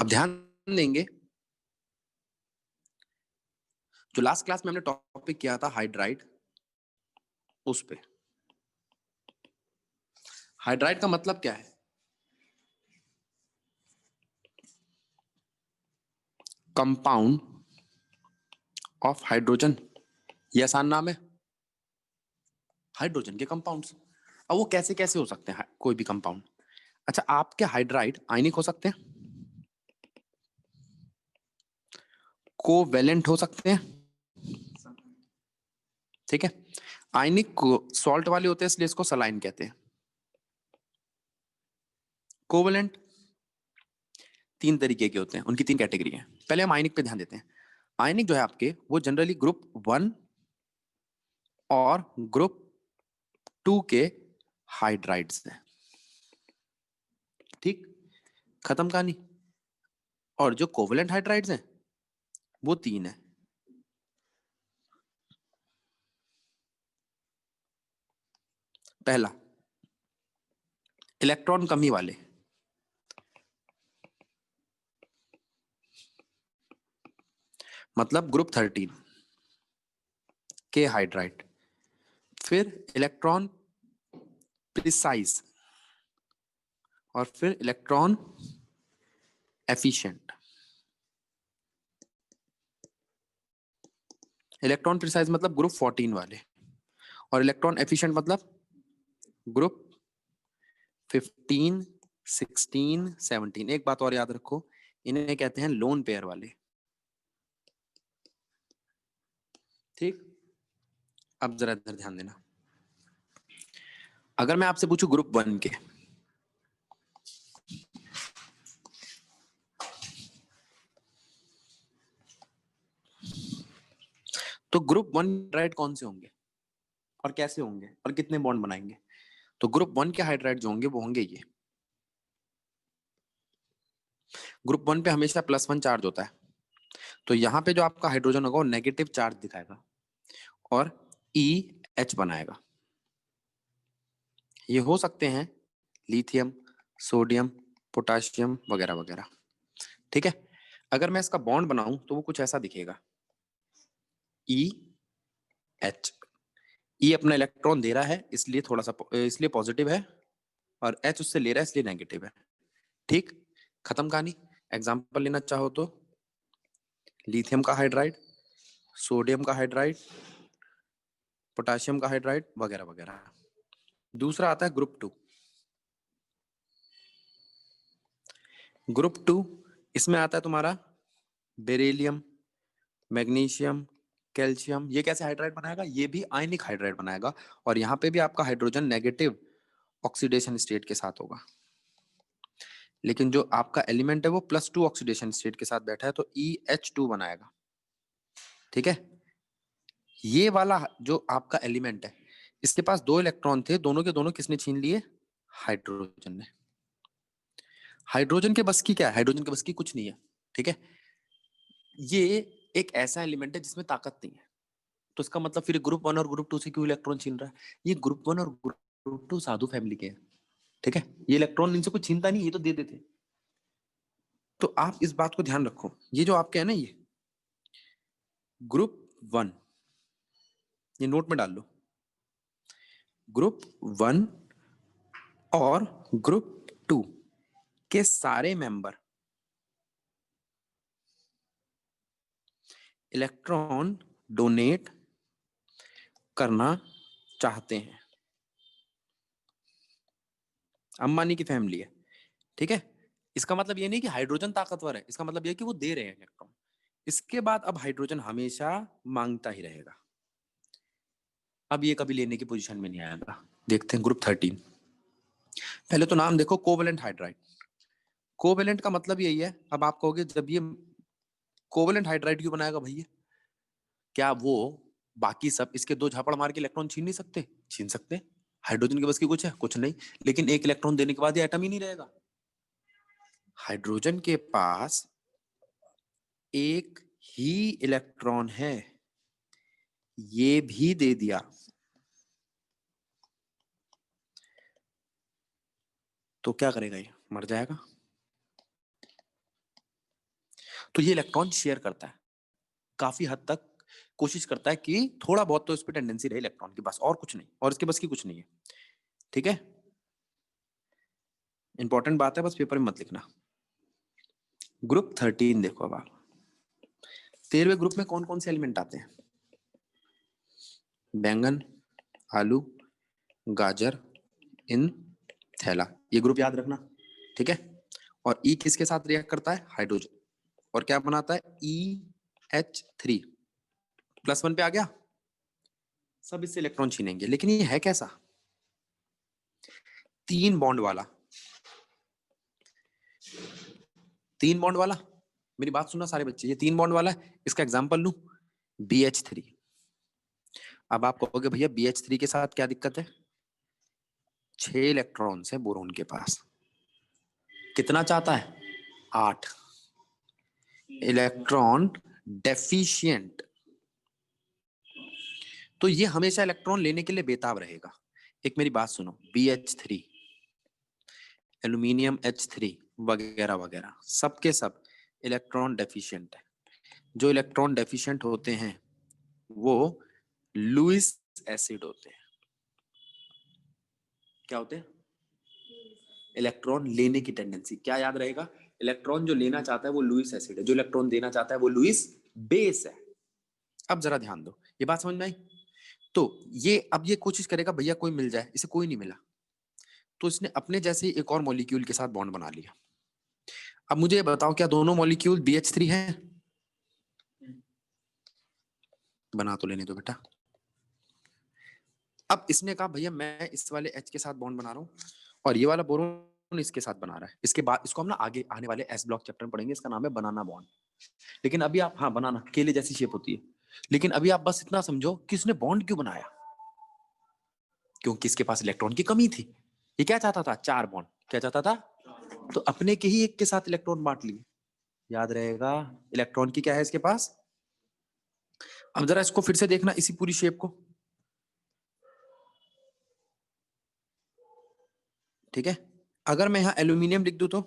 अब ध्यान देंगे, जो लास्ट क्लास में हमने टॉपिक किया था हाइड्राइड, उस पे हाइड्राइड का मतलब क्या है? Compound of hydrogen. ये आसान नाम है, हाइड्रोजन के कंपाउंड्स। अब वो कैसे कैसे हो सकते हैं कोई भी कंपाउंड? अच्छा, आपके हाइड्राइड आयनिक हो सकते हैं, कोवेलेंट हो सकते हैं, ठीक है। आयनिक को सॉल्ट वाले होते हैं इसलिए इसको सलाइन कहते हैं। कोवेलेंट तीन तरीके के होते हैं, उनकी तीन कैटेगरी है। पहले हम आयनिक पे ध्यान देते हैं। आयनिक जो है आपके, वो जनरली ग्रुप 1 और ग्रुप 2 के हाइड्राइड्स हैं, ठीक, खत्म कहानी। और जो कोवेलेंट हाइड्राइड्स हैं वो तीन है। पहला, इलेक्ट्रॉन कमी वाले, मतलब ग्रुप 13 के हाइड्राइड। फिर इलेक्ट्रॉन प्रिसाइज, और फिर इलेक्ट्रॉन एफिशिएंट। इलेक्ट्रॉन प्रिसाइज मतलब ग्रुप 14 वाले, और इलेक्ट्रॉन एफिशिएंट मतलब ग्रुप 15, 16, 17। एक बात और याद रखो, इन्हें कहते हैं लोन पेयर वाले, ठीक। अब जरा इधर ध्यान देना। अगर मैं आपसे पूछूं ग्रुप 1 के, तो ग्रुप 1 हाइड्राइड कौन से होंगे और कैसे होंगे और कितने बॉन्ड बनाएंगे? तो ग्रुप 1 के हाइड्राइड जो होंगे वो होंगे ये। ग्रुप 1 पे हमेशा +1 चार्ज होता है, तो यहाँ पे जो आपका हाइड्रोजन होगा वो नेगेटिव चार्ज दिखाएगा और ई एच बनाएगा। ये हो सकते हैं लिथियम, सोडियम, पोटाशियम वगैरह वगैरह, ठीक है। अगर मैं इसका बॉन्ड बनाऊं तो वो कुछ ऐसा दिखेगा, ई एच। ई अपना इलेक्ट्रॉन दे रहा है इसलिए थोड़ा सा, इसलिए पॉजिटिव है, और एच उससे ले रहा है इसलिए नेगेटिव है, ठीक। खत्म कहानी। एग्जाम्पल लेना चाहो तो लिथियम का हाइड्राइड, सोडियम का हाइड्राइड, पोटाशियम का हाइड्राइड वगैरह वगैरह। दूसरा आता है ग्रुप 2। ग्रुप 2, इसमें आता है तुम्हारा बेरिलियम, मैग्नीशियम, कैल्शियम। ये कैसे हाइड्राइड बनाएगा? ये भी आयनिक हाइड्राइड बनाएगा, और यहाँ पे भी आपका हाइड्रोजन नेगेटिव ऑक्सीडेशन स्टेट के साथ होगा, लेकिन जो आपका एलिमेंट है वो +2 ऑक्सीडेशन स्टेट के साथ बैठा है, तो EH2 बनाएगा, ठीक है। ये वाला जो आपका एलिमेंट है, इसके पास 2 इलेक्ट्रॉन थे, दोनों के दोनों किसने छीन लिए? हाइड्रोजन ने। हाइड्रोजन के बस की क्या है? हाइड्रोजन के बस की कुछ नहीं है, ठीक है। ये एक ऐसा एलिमेंट है जिसमें ताकत नहीं है, तो इसका मतलब फिर ग्रुप 1 और ग्रुप 2 से क्यों इलेक्ट्रॉन छीन रहा है? ये ग्रुप 1 और ग्रुप 2 साधु फैमिली के हैं, ठीक है। ये इलेक्ट्रॉन इनसे कुछ छीनता नहीं, ये तो दे देते। तो आप इस बात को ध्यान रखो, ये जो आपके है ना, ये ग्रुप 1, ये नोट में डाल लो। ग्रुप 1 और ग्रुप 2 के सारे मेंबर इलेक्ट्रॉन डोनेट करना चाहते हैं। अंबानी की फैमिली है, ठीक है। इसका मतलब ये नहीं कि हाइड्रोजन ताकतवर है, इसका मतलब ये कि वो दे रहे हैं इलेक्ट्रॉन। इसके बाद अब हाइड्रोजन हमेशा मांगता ही रहेगा, अब ये कभी लेने की पोजीशन में नहीं आएगा। देखते हैं ग्रुप 13। पहले तो नाम देखो, कोवेलेंट हाइड्राइड। कोवेलेंट का मतलब यही है। अब आप कहोगे जब ये कोवेलेंट हाइड्राइड क्यों बनाएगा भैया? क्या वो बाकी सब इसके 2 झापड़ मार के इलेक्ट्रॉन छीन नहीं सकते? छीन सकते हैं। हाइड्रोजन के बस की कुछ है? कुछ नहीं। लेकिन एक इलेक्ट्रॉन देने के बाद ये एटम ही नहीं रहेगा। हाइड्रोजन के पास एक ही इलेक्ट्रॉन है, ये भी दे दिया तो क्या करेगा? ये मर जाएगा। तो ये इलेक्ट्रॉन शेयर करता है, काफी हद तक कोशिश करता है कि थोड़ा बहुत तो इस पे टेंडेंसी रहे इलेक्ट्रॉन की, बस और कुछ नहीं, और इसके बस की कुछ नहीं है। ठीक है, इंपॉर्टेंट बात है, बस पेपर में मत लिखना। ग्रुप 13 देखो अब आप, 13वें ग्रुप में कौन कौन से एलिमेंट आते हैं? बैंगन, आलू, गाजर, इन, थैला, ये ग्रुप याद रखना। ठीक है, और ई किसके साथ रिएक्ट करता है? हाइड्रोजन, और क्या बनाता है? EH3 +1 पे आ गया। सब इससे इलेक्ट्रॉन छीनेंगे, लेकिन ये है कैसा? 3 बॉन्ड वाला। 3 बॉन्ड वाला, मेरी बात सुनना सारे बच्चे, ये 3 बॉन्ड वाला है। इसका एग्जांपल लूं, BH3। अब आप कहोगे भैया BH3 के साथ क्या दिक्कत है? 6 इलेक्ट्रॉन है बोरोन के पास, कितना चाहता है? 8 इलेक्ट्रॉन डेफिशिएंट। तो ये हमेशा इलेक्ट्रॉन लेने के लिए बेताब रहेगा। एक मेरी बात सुनो, BH3, एल्यूमिनियम H3 वगैरह वगैरह, सबके सब इलेक्ट्रॉन डेफिशिएंट है। जो इलेक्ट्रॉन डेफिशिएंट होते हैं वो लुईस एसिड होते हैं। क्या होते हैं? इलेक्ट्रॉन लेने की टेंडेंसी। क्या याद रहेगा? इलेक्ट्रॉन जो लेना चाहता है वो लुईस एसिड है, जो इलेक्ट्रॉन देना चाहता है वो लुईस बेस है। अब जरा ध्यान दो, ये बात समझ में आई? तो ये अब ये कोशिश करेगा भैया कोई मिल जाए, इसे कोई नहीं मिला, तो इसने अपने जैसे ही एक और मॉलिक्यूल के साथ बॉन्ड बना लिया। अब मुझे बताओ, क्या दोनों मॉलिक्यूल BH3 हैं? बना तो लेने दो बेटा। अब इसने कहा भैया मैं इस वाले H के साथ बॉन्ड बना रहा हूँ, और ये वाला बोरोन इसके साथ बना रहा है। इसके बाद इसको हम ना आगे आने वाले S ब्लॉक चैप्टर में पढ़ेंगे, इसका नाम है बनाना बॉन्ड। लेकिन अभी आप, हाँ बनाना केले जैसी शेप होती है, लेकिन अभी आप बस इतना समझो कि इसने बॉन्ड क्यों बनाया? क्योंकि इसके पास इलेक्ट्रॉन की कमी थी। ये क्या चाहता था? 4 बॉन्ड। क्या चाहता था? तो अपने के ही एक के साथ इलेक्ट्रॉन बांट लिए। याद रहेगा, इलेक्ट्रॉन की क्या है इसके पास? अब जरा इसको फिर से देखना, इसी पूरी शेप को। ठीक है, अगर मैं यहां एल्यूमिनियम लिख दूं तो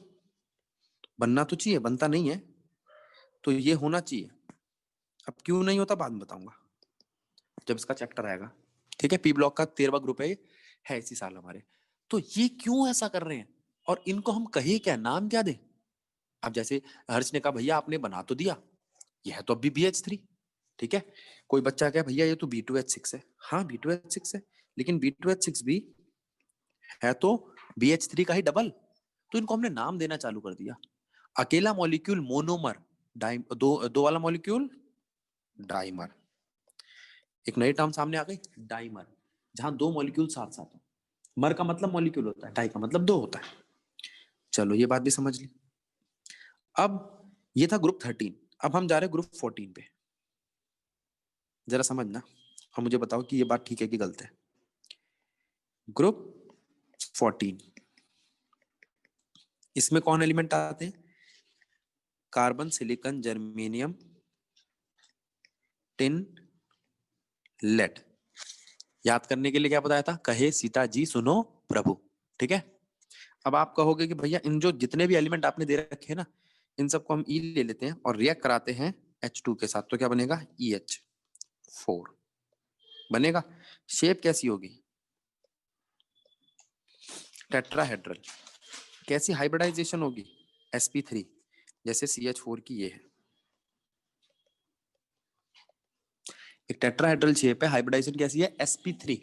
बनना तो चाहिए, बनता नहीं है, तो ये होना चाहिए। अब क्यों नहीं होता बाद में बताऊंगा जब इसका चैप्टर आएगा। ठीक है, पी ब्लॉक का 13वां ग्रुप है इसी साल हमारे। तो ये क्यों ऐसा कर रहे हैं, और इनको हम कहे क्या, नाम क्या दे? अब जैसे हर्ष ने कहा भैया आपने बना तो दिया, यह तो अभी BH3। ठीक है, कोई बच्चा क्या भैया ये तो B2H6 है। हाँ B2H6 है, लेकिन B2H6 भी है तो BH3 का ही डबल। तो इनको हमने नाम देना चालू कर दिया। अकेला मॉलिक्यूल मोनोमर, दो वाला मॉलिक्यूल डाइमर। एक नई टर्म सामने आ गई, डाइमर, जहां 2 मॉलिक्यूल साथ साथ हो। मर का मतलब मॉलिक्यूल होता है, डाई का मतलब 2 होता है। चलो ये बात भी समझ ली। अब ये था ग्रुप 13, अब हम जा रहे हैं ग्रुप 14 पे। जरा समझना और मुझे बताओ कि ये बात ठीक है कि गलत है। ग्रुप 14, इसमें कौन एलिमेंट आते हैं? Carbon, silicon, germanium, tin, lead. याद करने के लिए क्या बताया था? कहे सीता जी सुनो प्रभु। ठीक है, अब आप कहोगे कि भैया इन जो जितने भी एलिमेंट आपने दे रखे हैं ना, इन सबको हम ई ले लेते हैं और रिएक्ट कराते हैं H2 के साथ, तो क्या बनेगा? EH4 बनेगा। शेप कैसी होगी? टेट्राहेड्रल। कैसी हाइब्रिडाइजेशन होगी? sp3, जैसे CH4 की ये है। एक टेट्राहेड्रल शेप है, हाइब्रिडाइजेशन कैसी है? sp3।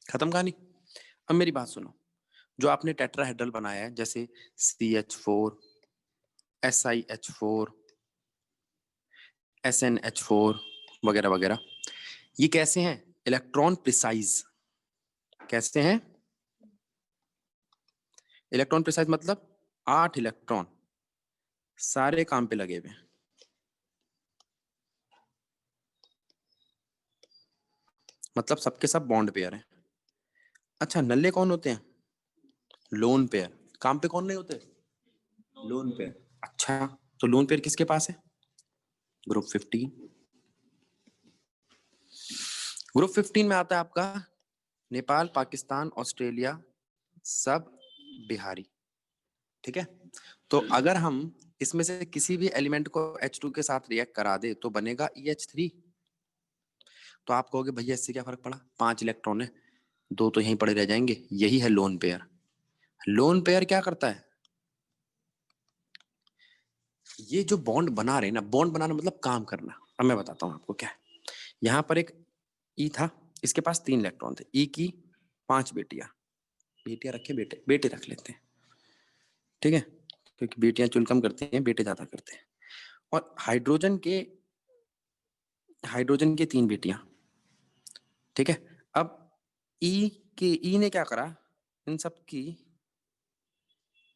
खत्म कहानी। अब मेरी बात सुनो, जो आपने टेट्राहेड्रल बनाया है जैसे CH4, SiH4, SnH4 वगैरह वगैरह, ये कैसे हैं? Electron precise. कैसे हैं? इलेक्ट्रॉन प्रिसाइज मतलब 8 इलेक्ट्रॉन सारे काम पे लगे हुए हैं। मतलब सबके सब बॉन्ड पेयर हैं। अच्छा, नल्ले कौन होते हैं? Lone pair. काम पे कौन नहीं होते? Lone pair. अच्छा, तो लोन पेयर किसके पास है? ग्रुप 15। ग्रुप 15 में आता है आपका नेपाल, पाकिस्तान, ऑस्ट्रेलिया, सब बिहारी। ठीक है, तो अगर हम इसमें से किसी भी एलिमेंट को H2 के साथ रिएक्ट करा दे तो बनेगा EH3। तो आप कहोगे भैया इससे क्या फर्क पड़ा, 5 इलेक्ट्रॉन है, 2 तो यहीं पड़े रह जाएंगे। यही है लोन पेयर। लोन पेयर क्या करता है, ये जो बॉन्ड बना रहे हैं ना, बॉन्ड बनाना मतलब काम करना। अब मैं बताता हूँ आपको क्या है। यहाँ पर एक ई था, इसके पास 3 इलेक्ट्रॉन थे, ई की 5 बेटियां, बेटियां रखे, बेटे बेटे रख लेते हैं, ठीक है, क्योंकि बेटियां चुन कम करती हैं, बेटे ज्यादा करते हैं। और हाइड्रोजन के 3 बेटियां, ठीक है। अब ई ने क्या करा, इन सब की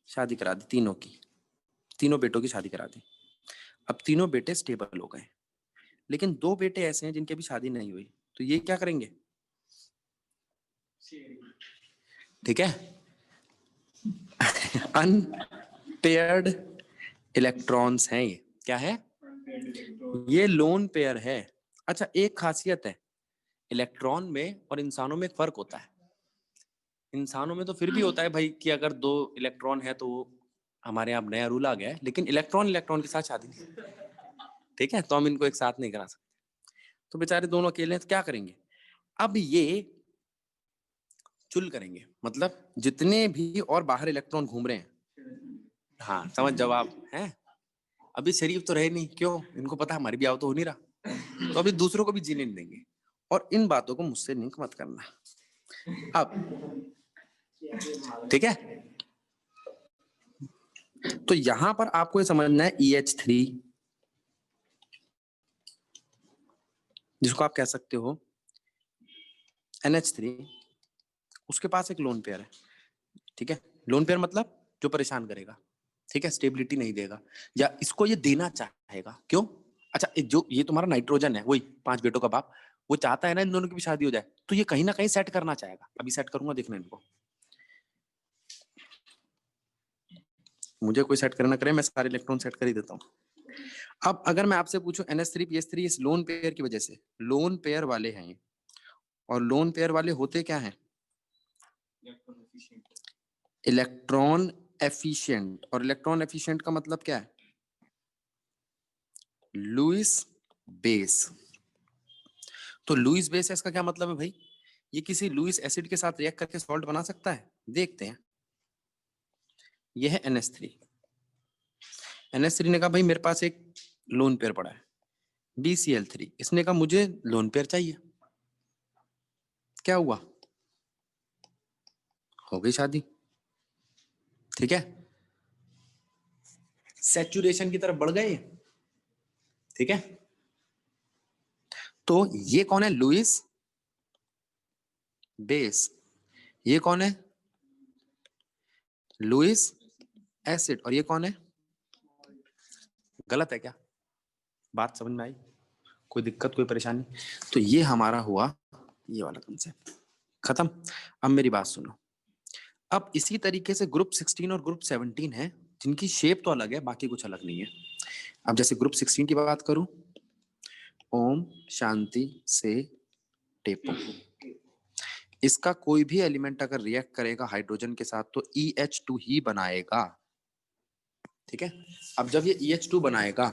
शादी करा दी, तीनों की, तीनों बेटों की शादी करा दी। अब तीनों बेटे स्टेबल हो गए, लेकिन 2 बेटे ऐसे हैं जिनकी अभी शादी नहीं हुई, तो ये क्या करेंगे, ठीक है, अनपेयर्ड इलेक्ट्रॉन्स हैं ये। क्या है, ये लोन पेयर है। अच्छा, एक खासियत है, इलेक्ट्रॉन में और इंसानों में एक फर्क होता है। इंसानों में तो फिर भी होता है भाई कि अगर 2 इलेक्ट्रॉन है तो हमारे यहाँ नया रूल आ गया है, लेकिन इलेक्ट्रॉन इलेक्ट्रॉन के साथ शादी नहीं, ठीक है, तो हम इनको एक साथ नहीं करा सकते। तो बेचारे दोनों अकेले हैं, तो क्या करेंगे, अब ये चुल करेंगे, मतलब जितने भी और बाहर इलेक्ट्रॉन घूम रहे हैं, हाँ समझ जवाब है, अभी शरीफ तो रहे नहीं, क्यों, इनको पता हमारी ब्याह तो हो नहीं रहा, तो अभी दूसरों को भी जीने नहीं देंगे। और इन बातों को मुझसे लिंक मत करना। अब ठीक है, तो यहां पर आपको ये समझना है EH3, जिसको आप कह सकते हो NH3, उसके पास एक लोन पेयर है, ठीक है। लोन पेयर मतलब जो परेशान करेगा, ठीक है, स्टेबिलिटी नहीं देगा, या इसको ये देना चाहेगा, क्यों, अच्छा जो ये तुम्हारा नाइट्रोजन है, वही 5 बेटों का बाप, वो चाहता है ना इन दोनों की भी शादी हो जाए, तो ये कहीं ना कहीं सेट करना चाहेगा। अभी सेट करूंगा, देखना इनको, मुझे कोई सेट करना करे, मैं सारे इलेक्ट्रॉन सेट कर ही देता हूँ। अब अगर मैं आपसे पूछूं NH3 PH3, इस लोन पेयर की वजह से, लोन पेयर वाले हैं ये, और लोन पेयर वाले होते क्या हैं, इलेक्ट्रॉन एफिशिएंट। और इलेक्ट्रॉन एफिशिएंट का मतलब क्या है, लुईस बेस। तो लुईस बेस है, इसका क्या मतलब है भाई, ये किसी लुईस एसिड के साथ रिएक्ट करके सॉल्ट बना सकता है, देखते हैं। ये है NH3। NH3 ने कहा भाई मेरे पास एक लोन पेयर पड़ा है, BCl3, इसने कहा मुझे लोन पेयर चाहिए, क्या हुआ, हो गई शादी, ठीक है, सैचुरेशन की तरफ बढ़ गए, ठीक है। तो ये कौन है, लुईस बेस, ये कौन है, लुईस एसिड, और ये कौन है, गलत है क्या, बात समझ में आई, कोई दिक्कत कोई परेशानी, तो ये हमारा हुआ ये वाला कंसेप्ट खत्म। अब मेरी बात सुनो, अब इसी तरीके से ग्रुप 16 और ग्रुप 17 है, जिनकी शेप तो अलग है, बाकी कुछ अलग नहीं है। अब जैसे ग्रुप 16 की बात करूं, ओम शांति से टेपो, इसका कोई भी एलिमेंट अगर रिएक्ट करेगा हाइड्रोजन के साथ तो EH2 ही बनाएगा, ठीक है। अब जब ये EH2 बनाएगा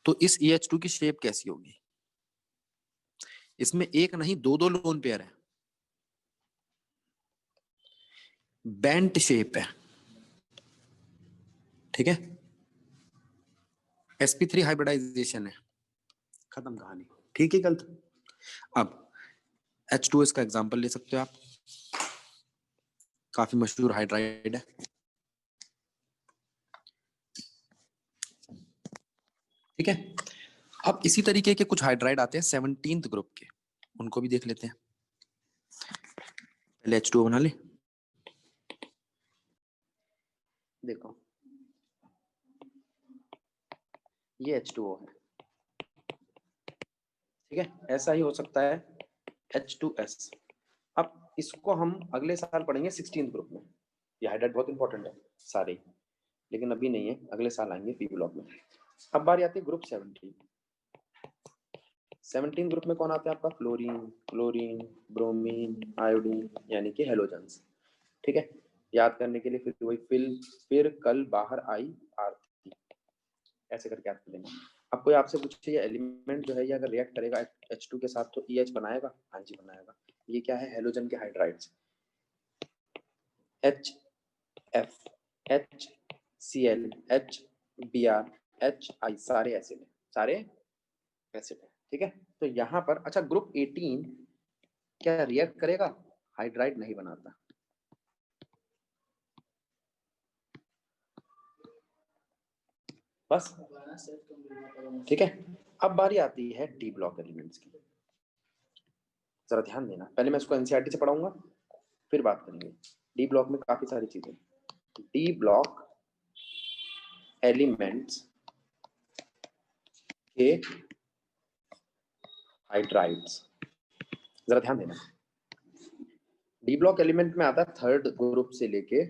तो इस EH2 की शेप कैसी होगी, इसमें एक नहीं 2 लोन पेयर है, बेंट शेप है, ठीक है, sp3 हाइब्रिडाइजेशन है, खत्म कहानी, ठीक है गलत। अब H2S का एग्जांपल ले सकते हो आप, काफी मशहूर हाइड्राइड है, ठीक है। अब इसी तरीके के कुछ हाइड्राइड आते हैं 17th ग्रुप के, उनको भी देख लेते हैं। पहले H2O बना ले, देखो ये H2O है, ठीक है, ऐसा ही हो सकता है H2S। अब इसको हम अगले साल पढ़ेंगे 16th ग्रुप में, ये हाइड्राइड बहुत इंपॉर्टेंट है सारे, लेकिन अभी नहीं है, अगले साल आएंगे पी ब्लॉक में। अब बारी आती है ग्रुप 17। 17 ग्रुप में कौन आता है आपका? फ्लोरीन, क्लोरीन, ब्रोमीन, आयोडीन, यानी कि हेलोजेंस। ठीक है, याद करने के लिए फिर वही फिर कल बाहर आई आरती, ऐसे करके याद कर लेना। अब कोई आपसे पूछे ये एलिमेंट जो है ये अगर रिएक्ट करेगा H2 के साथ तो EH बनाएगा? हाँ जी बनाएगा। ये क्या है? हेलोजन के hydrides, HF, HCl, HBr, HI, सारे एसिड है, सारे एसिड है। ठीक है, तो यहाँ पर अच्छा ग्रुप 18 क्या रिएक्ट करेगा? हाइड्राइड नहीं बनाता। बस, ठीक है। अब बारी आती है डी ब्लॉक एलिमेंट्स की। जरा ध्यान देना, पहले मैं इसको एनसीईआरटी से पढ़ाऊंगा, फिर बात करेंगे। डी ब्लॉक में काफी सारी चीजें। डी ब्लॉक एलिमेंट्स के हाइड्राइड्स, जरा ध्यान देना। डी ब्लॉक एलिमेंट में आता है थर्ड ग्रुप से लेके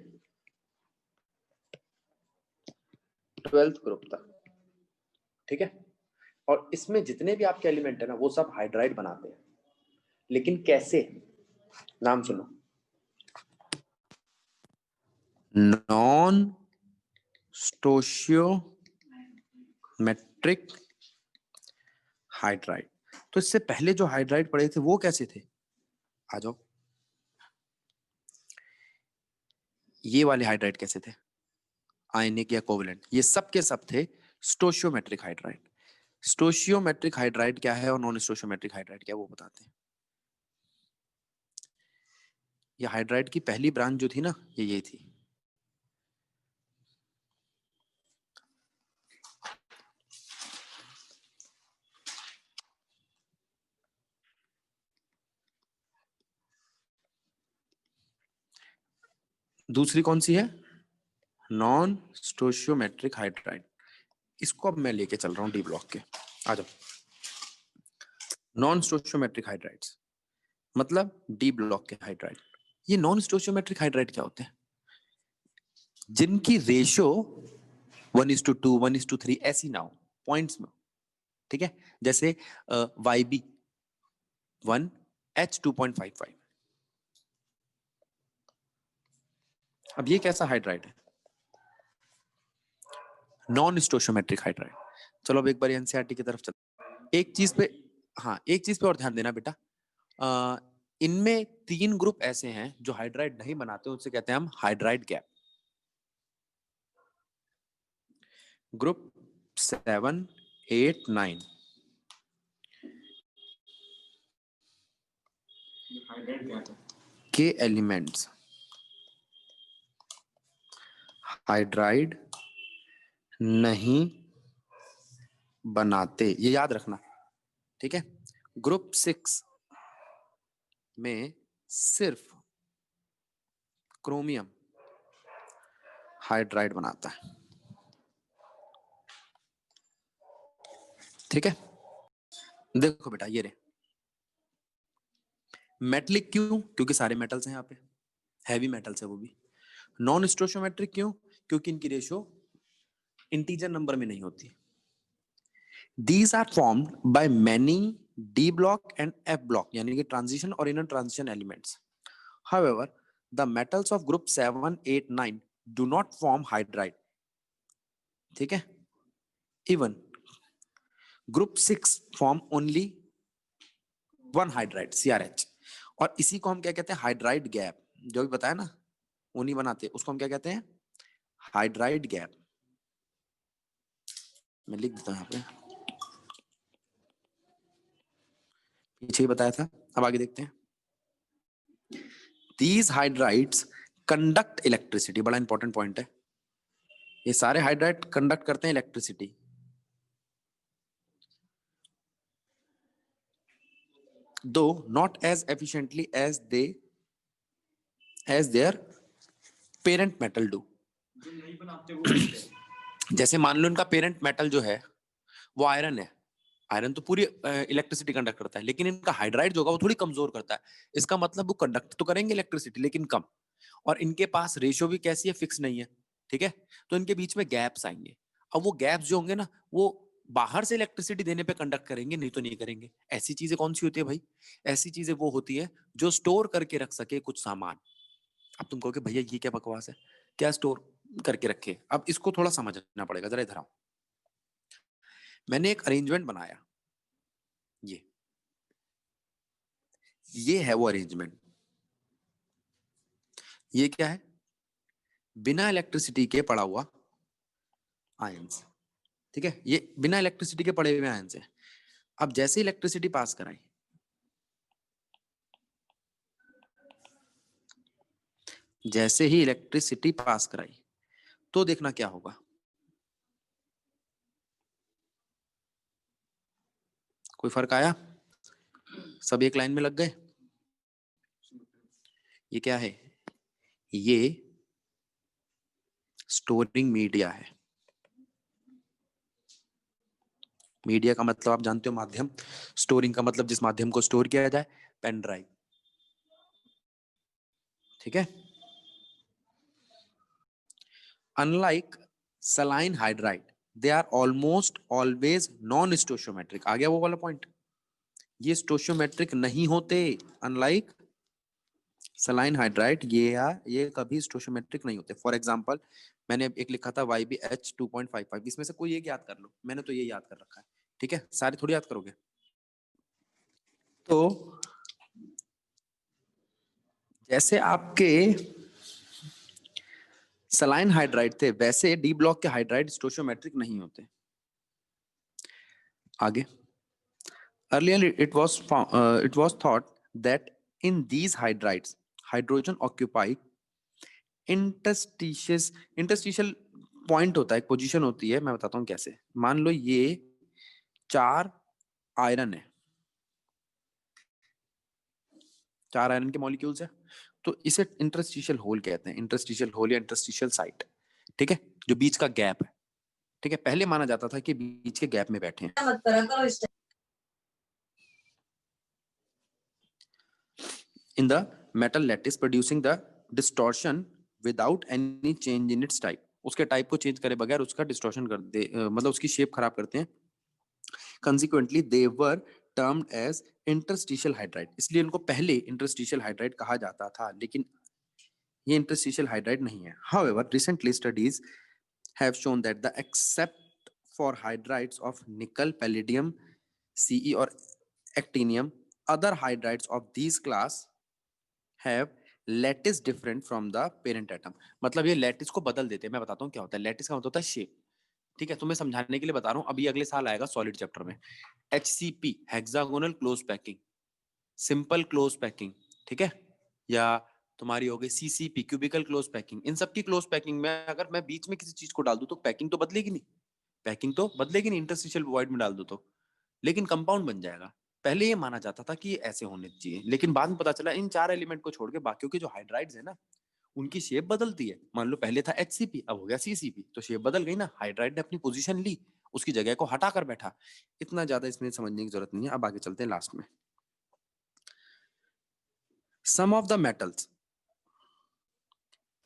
12th ग्रुप तक। ठीक है, और इसमें जितने भी आपके एलिमेंट है ना वो सब हाइड्राइड बनाते हैं, लेकिन कैसे? नाम सुनो, नॉन स्टोशियोमेट्रिक हाइड्राइड। तो इससे पहले जो हाइड्राइड पड़े थे वो कैसे थे? आ जाओ, ये वाले हाइड्राइड कैसे थे? आयनिक या कोवेलेंट, ये सब के सब थे स्टोशियोमेट्रिक हाइड्राइड। स्टोशियोमेट्रिक हाइड्राइड क्या है और नॉन स्टोशियोमेट्रिक हाइड्राइड क्या है वो बताते हैं। ये हाइड्राइड की पहली ब्रांच जो थी ना ये थी। दूसरी कौन सी है? Non stoichiometric hydride. इसको अब मैं लेके चल रहा हूं डी ब्लॉक के। आ जाओ, नॉन स्टोशियोमेट्रिक हाइड्राइड्स मतलब डी ब्लॉक के हाइड्राइड। ये नॉन स्टोशियोमेट्रिक हाइड्राइड क्या होते हैं? जिनकी रेशियो 1:2, 1:3 ऐसी ना हो, पॉइंट्स में। ठीक है, जैसे YB 1 H 2.55। अब ये कैसा हाइड्राइड है? Non stoichiometric hydride. चलो अब एक बार एनसीईआरटी की तरफ चलते। एक चीज पे, हाँ एक चीज पे और ध्यान देना बेटा। इनमें 3 ग्रुप ऐसे हैं जो हाइड्राइड नहीं बनाते, उनसे कहते हैं हम हाइड्राइड गैप। ग्रुप 7, 8, 9 के एलिमेंट्स हाइड्राइड नहीं बनाते, ये याद रखना। ठीक है, ग्रुप 6 में सिर्फ क्रोमियम हाइड्राइड बनाता है। ठीक है, देखो बेटा ये रे मेटलिक क्यों? क्योंकि सारे मेटल्स हैं यहाँ पे, हैवी मेटल्स है वो भी। नॉन स्टोशियोमेट्रिक क्यों? क्योंकि इनकी रेशियो इंटीजर नंबर में नहीं होती। These are formed by many D block and F block, यानी कि ट्रांजिशन और inner transition elements. However, the metals of group 7, 8, 9 do not form hydride. ठीक है, even group 6 form only one hydride CRH, और इसी को हम क्या कहते हैं? Hydride gap. जो भी बताया ना वो नहीं बनाते, उसको हम क्या कहते हैं? Hydride gap. मैं लिख देता हूं यहाँ पे, पीछे ही बताया था। अब आगे देखते हैं। These hydrides conduct electricity, बड़ा इंपॉर्टेंट पॉइंट है। ये सारे हाइड्राइड कंडक्ट करते हैं electricity. Though not as efficiently as their parent metal do. जैसे मान लो इनका पेरेंट मेटल जो है वो आयरन है। आयरन तो पूरी इलेक्ट्रिसिटी कंडक्ट करता है, लेकिन इनका हाइड्राइड जो होगा वो थोड़ी कमजोर करता है। इसका मतलब वो कंडक्ट तो करेंगे इलेक्ट्रिसिटी लेकिन कम, और इनके पास रेशियो भी कैसी है? फिक्स नहीं है। ठीक है, तो इनके बीच में गैप्स आएंगे। अब वो गैप्स जो होंगे ना वो बाहर से इलेक्ट्रिसिटी देने पे कंडक्ट करेंगे, नहीं तो नहीं करेंगे। ऐसी चीजें कौन सी होती है भाई? ऐसी चीजें वो होती है जो स्टोर करके रख सके कुछ सामान। अब तुम कहोगे भैया ये क्या बकवास है, क्या स्टोर करके रखे? अब इसको थोड़ा समझना पड़ेगा, जरा इधर आओ। मैंने एक अरेंजमेंट बनाया, ये है वो अरेंजमेंट। ये क्या है? बिना इलेक्ट्रिसिटी के पड़ा हुआ आयंस। ठीक है, ये बिना इलेक्ट्रिसिटी के पड़े हुए आयंस है। अब जैसे इलेक्ट्रिसिटी पास कराई, जैसे ही इलेक्ट्रिसिटी पास कराई, तो देखना क्या होगा। कोई फर्क आया? सब एक लाइन में लग गए? ये क्या है? ये स्टोरिंग मीडिया है। मीडिया का मतलब आप जानते हो, माध्यम। स्टोरिंग का मतलब जिस माध्यम को स्टोर किया जाए, पेन ड्राइव। ठीक है। Unlike saline hydride, they are almost always non stoichiometric. आ गया वो वाला पॉइंट, ये स्टोशियोमेट्रिक नहीं होते। अनलाइक सलाइन हाइड्राइड, ये कभी स्टोशियोमेट्रिक नहीं होते। फॉर एग्जांपल, मैंने एक लिखा था YbH2.55, इसमें से कोई एक याद कर लो, मैंने तो ये याद कर रखा है। ठीक है, सारे थोड़ी याद करोगे। तो जैसे आपके सलाइन हाइड्राइड थे, वैसे डी ब्लॉक के हाइड्राइड स्टोशियोमेट्रिक नहीं होते। आगे, earlier it was thought that in these hydrides hydrogen occupied interstitial point होता है, एक पोजीशन होती है। मैं बताता हूँ कैसे। मान लो ये 4 आयरन है, 4 आयरन के मॉलिक्यूल्स है, तो इसे इंटरस्टिशियल होल कहते हैं। इंटरस्टिशियल होल या इंटरस्टिशियल साइट। ठीक है, जो बीच का गैप है। ठीक है, पहले माना जाता था कि बीच के गैप में बैठे हैं। In the metal lattice, producing the distortion without any change in its type। उसके टाइप को चेंज करे बगैर उसका डिस्टॉर्शन कर दे, मतलब उसकी शेप खराब करते हैं। Consequently, they were termed as interstitial hydride, इसलिए इनको पहले इंटरस्टिशियल हाइड्राइड कहा जाता था, लेकिन ये इंटरस्टिशियल हाइड्राइड नहीं है। However, recently studies have shown that the except for hydrides of nickel, palladium, Ce or actinium, other hydrides of these class have lattice different from the parent atom. मतलब ये lattice को बदल देते हैं। मैं बताता हूँ क्या होता है। लैटिस का मतलब होता है शेप। ठीक है, तुम्हें समझाने के लिए बता रहा हूँ, अभी अगले साल आएगा सॉलिड चैप्टर में। HCP hexagonal close packing, simple close packing. ठीक है, या तुम्हारी हो गई CCP क्यूबिकल क्लोज पैकिंग। इन सब की क्लोज पैकिंग में अगर मैं बीच में किसी चीज को डाल दूं तो पैकिंग तो बदलेगी नहीं, पैकिंग तो बदलेगी नहीं। इंटरस्टिशियल वॉइड में डाल दो तो, लेकिन कंपाउंड बन जाएगा। पहले ये माना जाता था कि ये ऐसे होने चाहिए, लेकिन बाद में पता चला इन 4 एलिमेंट को छोड़ के बाकियों के जो हाइड्राइड्स है ना, उनकी शेप बदलती है। मान लो पहले था HCP, अब हो गया CCP, तो शेप बदल गई ना। हाइड्राइड ने अपनी पोजीशन ली, उसकी जगह को हटा कर बैठा। इतना ज्यादा इसमें समझने की जरूरत नहीं है। अब आगे चलते हैं लास्ट में। Some of the metals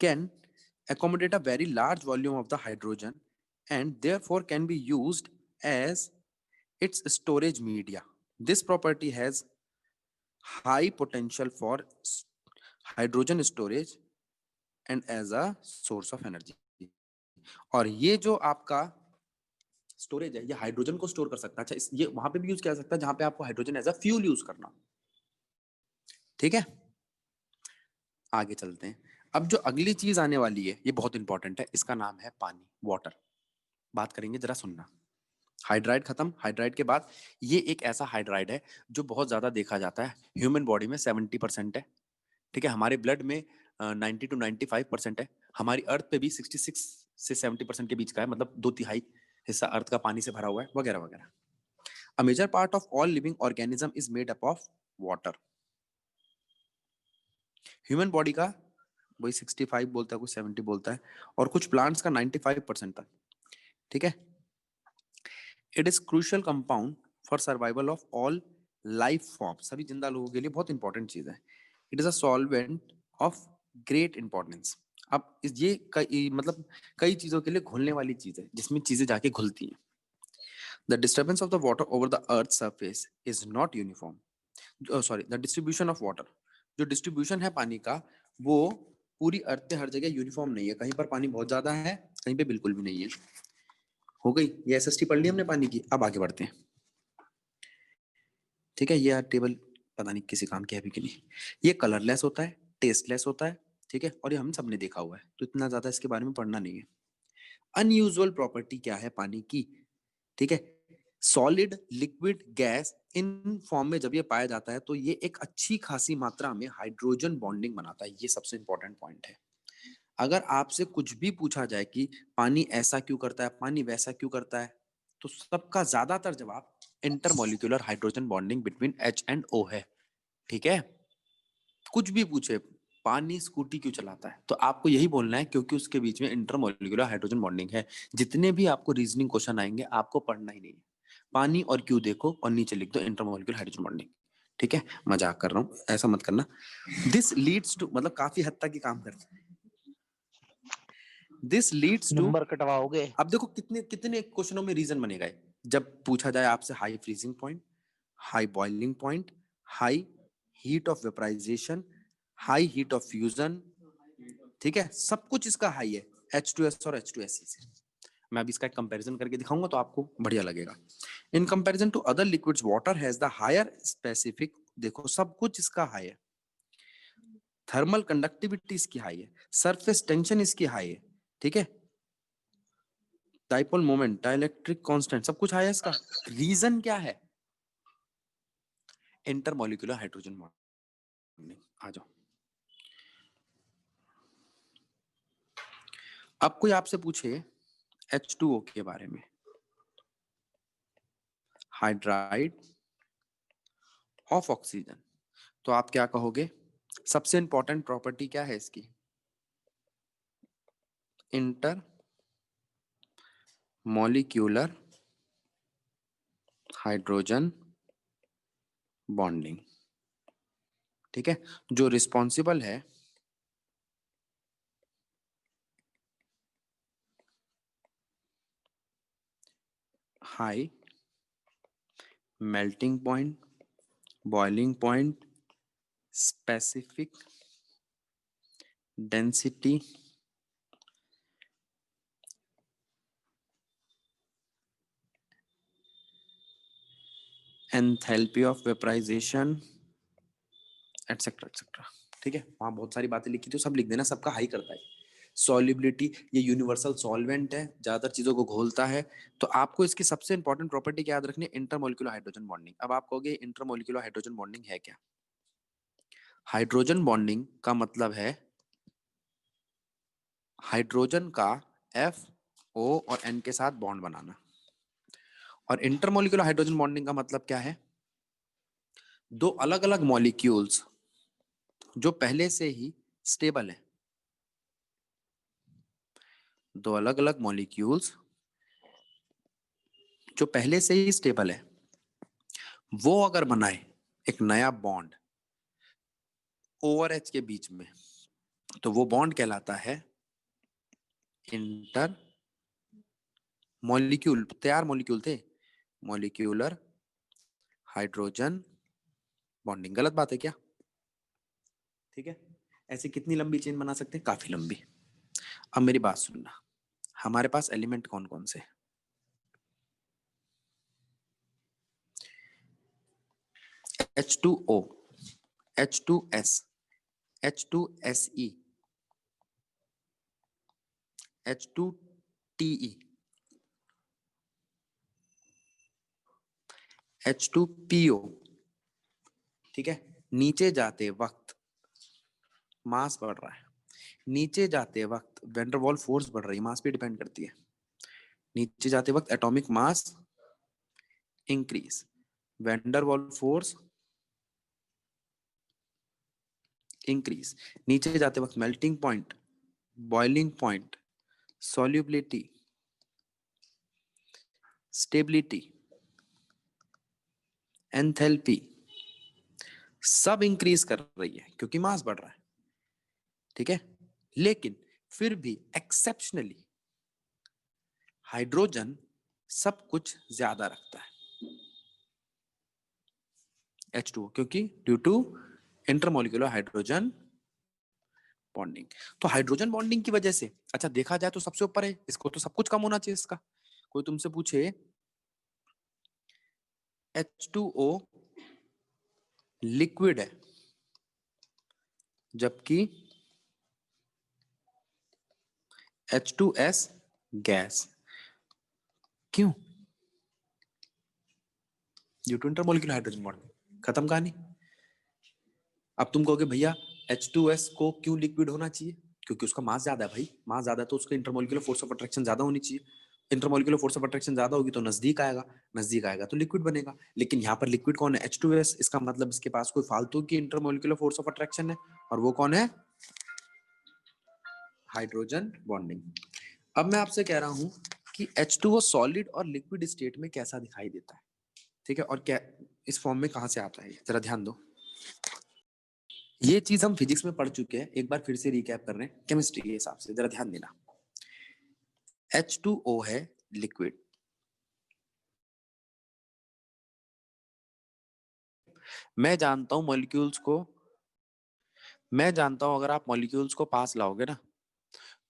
can accommodate a very large volume of the hydrogen and therefore can be used as its storage media. This property has high potential for hydrogen storage and as a source of energy। और ये जो आपका storage है, ये hydrogen को store कर सकता है। अच्छा, ये वहां पे भी यूज किया जा सकता है जहां पे आपको hydrogen as a fuel use करना। ठीक है, आगे चलते हैं। अब जो अगली चीज आने वाली है, ये बहुत इंपॉर्टेंट है। इसका नाम है पानी, वाटर। बात करेंगे, जरा सुनना। हाइड्राइड खत्म। हाइड्राइड के बाद ये एक ऐसा हाइड्राइड है जो बहुत ज्यादा देखा जाता है। ह्यूमन बॉडी में 70% है। ठीक है, हमारे ब्लड में 90 to 95% है। हमारी अर्थ पे भी 66 से 70% के बीच का है, मतलब 2/3 हिस्सा अर्थ का पानी से भरा हुआ है, वगैरह वगैरह। A major part of all living organism is made up of water. Human body का वही 65 बोलता है, कुछ 70 बोलता है, और कुछ प्लांट्स का 95% तक। ठीक है, it is crucial compound for survival of all life form. सभी जिंदा लोगों के लिए बहुत इंपॉर्टेंट चीज है। It is a solvent of great importance. अब मतलब कई चीजों के लिए घुलने वाली चीज है, जिसमें चीजें जाके घुलती हैं। The disturbance of the water over the earth's surface is not uniform. Sorry, the distribution of water, जो डिस्ट्रीब्यूशन है पानी का वो पूरी अर्थ पे हर जगह यूनिफॉर्म नहीं है. कहीं पर पानी बहुत ज्यादा है, कहीं पे बिल्कुल भी नहीं है. हो गई ये एसएसटी पढ़ ली हमने पानी की. अब आगे बढ़ते हैं. ठीक है, ये टेबल पता नहीं किसी काम की है भी कि नहीं. ये कलरलेस होता है, टेस्टलेस होता है. ठीक है, और ये हम सबने देखा हुआ है, तो इतना ज्यादा इसके बारे में पढ़ना नहीं है. अनयूजुअल प्रॉपर्टी क्या है पानी की? ठीक है, solid, liquid, gas, in form में जब ये पाया जाता है तो ये एक अच्छी खासी मात्रा में हाइड्रोजन बॉन्डिंग बनाता है. ये सबसे इंपॉर्टेंट पॉइंट है. अगर आपसे कुछ भी पूछा जाए कि पानी ऐसा क्यों करता है, पानी वैसा क्यों करता है, तो सबका ज्यादातर जवाब intermolecular hydrogen bonding between H and O है. ठीक है, कुछ भी पूछे पानी स्कूटी क्यों चलाता है, तो आपको यही बोलना है क्योंकि उसके बीच में इंटरमोलिक्यूलर हाइड्रोजन बॉन्डिंग है. जितने भी आपको रीजनिंग क्वेश्चन आएंगे आपको पढ़ना ही नहीं है. पानी और क्यों देखो और नीचे लिख दो इंटरमोलिक्यूलर हाइड्रोजन बॉन्डिंग. ठीक है, मजाक कर रहा हूँ, ऐसा मत करना. दिस लीड्स टू, मतलब काफी हद तक ये काम करता है. दिस लीड्स टू, नंबर कटवाओगे. अब देखो कितने कितने क्वेश्चनों में रीजन बनेगा ये. जब पूछा जाए आपसे high freezing point, high boiling point, high heat of vaporization, high heat of fusion. ठीक है, सब कुछ इसका हाई है H2S और H2SE से. मैं अभी इसका एक कंपैरिजन करके दिखाऊंगा तो आपको बढ़िया लगेगा. In comparison to other liquids water has the higher specific, देखो सब कुछ इसका हाई है. थर्मल कंडक्टिविटी इसकी हाई है, सरफेस टेंशन इसकी हाई है. ठीक है, डाइपोल मोमेंट, डाइलेक्ट्रिक कांस्टेंट, सब कुछ हाई है इसका. रीजन क्या है? Intermolecular hydrogen bonding. आ जाओ. अब कोई आपसे पूछे H2O के बारे में, हाइड्राइड ऑफ ऑक्सीजन, तो आप क्या कहोगे? सबसे इंपॉर्टेंट प्रॉपर्टी क्या है इसकी? Inter molecular hydrogen bonding. ठीक है, जो रिस्पॉन्सिबल है high melting point, boiling point, specific density, enthalpy of vaporization, etcetera etcetera. ठीक है, वहां बहुत सारी बातें लिखी थी, सब लिख देना. सबका हाई करता है. सॉल्युबिलिटी, ये यूनिवर्सल सॉल्वेंट है, ज्यादातर चीजों को घोलता है. तो आपको इसकी सबसे इंपॉर्टेंट प्रॉपर्टी क्या याद रखनी है? Intermolecular hydrogen bonding. अब आप कहोगे इंटरमोलिक्यूलर हाइड्रोजन बॉन्डिंग है क्या? हाइड्रोजन बॉन्डिंग का मतलब है हाइड्रोजन का FO और N के साथ बॉन्ड बनाना. और इंटरमोलिक्यूलर हाइड्रोजन बॉन्डिंग का मतलब क्या है? दो अलग अलग मॉलिक्यूल्स जो पहले से ही स्टेबल है, दो अलग अलग मॉलिक्यूल्स जो पहले से ही स्टेबल है, वो अगर बनाए एक नया बॉन्ड O और H के बीच में, तो वो बॉन्ड कहलाता है इंटर मॉलिक्यूल, तैयार मॉलिक्यूल थे, मॉलिक्यूलर हाइड्रोजन बॉन्डिंग. गलत बात है क्या? ठीक है, ऐसे कितनी लंबी चेन बना सकते हैं? काफी लंबी. अब मेरी बात सुनना, हमारे पास एलिमेंट कौन कौन से? H2O, H2S, H2SE, H2TE, H2PO. ठीक है, नीचे जाते वक्त मास बढ़ रहा है, नीचे जाते वक्त वैन डर वाल फोर्स बढ़ रही है, मास पे डिपेंड करती है. नीचे जाते वक्त atomic mass increase, van der वाल फोर्स इंक्रीज. नीचे जाते वक्त melting point, boiling point, solubility, stability, enthalpy सब इंक्रीज कर रही है क्योंकि मास बढ़ रहा है. ठीक है, लेकिन फिर भी एक्सेप्शनली हाइड्रोजन सब कुछ ज्यादा रखता है H2O, क्योंकि due to intermolecular hydrogen bonding. तो हाइड्रोजन बॉन्डिंग की वजह से, अच्छा देखा जाए तो सबसे ऊपर है, इसको तो सब कुछ कम होना चाहिए इसका। कोई तुमसे पूछे H2O लिक्विड है जबकि H2S गैस, क्यों? Due to intermolecular hydrogen bonding, खत्म कहानी। अब तुम कहोगे भैया H2S को क्यों लिक्विड होना चाहिए? क्योंकि उसका मास ज्यादा है भाई, मास ज्यादा है तो उसका इंटरमोलिकुलर फोर्स ऑफ अट्रैक्शन ज्यादा होनी चाहिए। इंटरमोलिकुलर फोर्स ऑफ अट्रैक्शन ज्यादा होगी तो नजदीक आएगा, नजदीक आएगा तो लिक्विड बनेगा। लेकिन यहाँ पर लिक्विड कौन है? H2S। इसका मतलब इसके पास कोई फालतू की इंटरमोलिकुलर फोर्स ऑफ अट्रैक्शन है, और वो कौन है? Hydrogen bonding. अब मैं आपसे कह रहा हूं कि H2O सॉलिड और लिक्विड स्टेट में कैसा दिखाई देता है, ठीक है, और क्या इस फॉर्म में कहां से आता है, जरा ध्यान दो। ये चीज हम फिजिक्स में पढ़ चुके हैं, एक बार फिर से रिकैप कर रहे हैं केमिस्ट्री के हिसाब से, जरा ध्यान देना। H2O है लिक्विड, मैं जानता हूं मॉलिक्यूल्स को, मैं जानता हूं अगर आप मॉलिक्यूल्स को पास लाओगे ना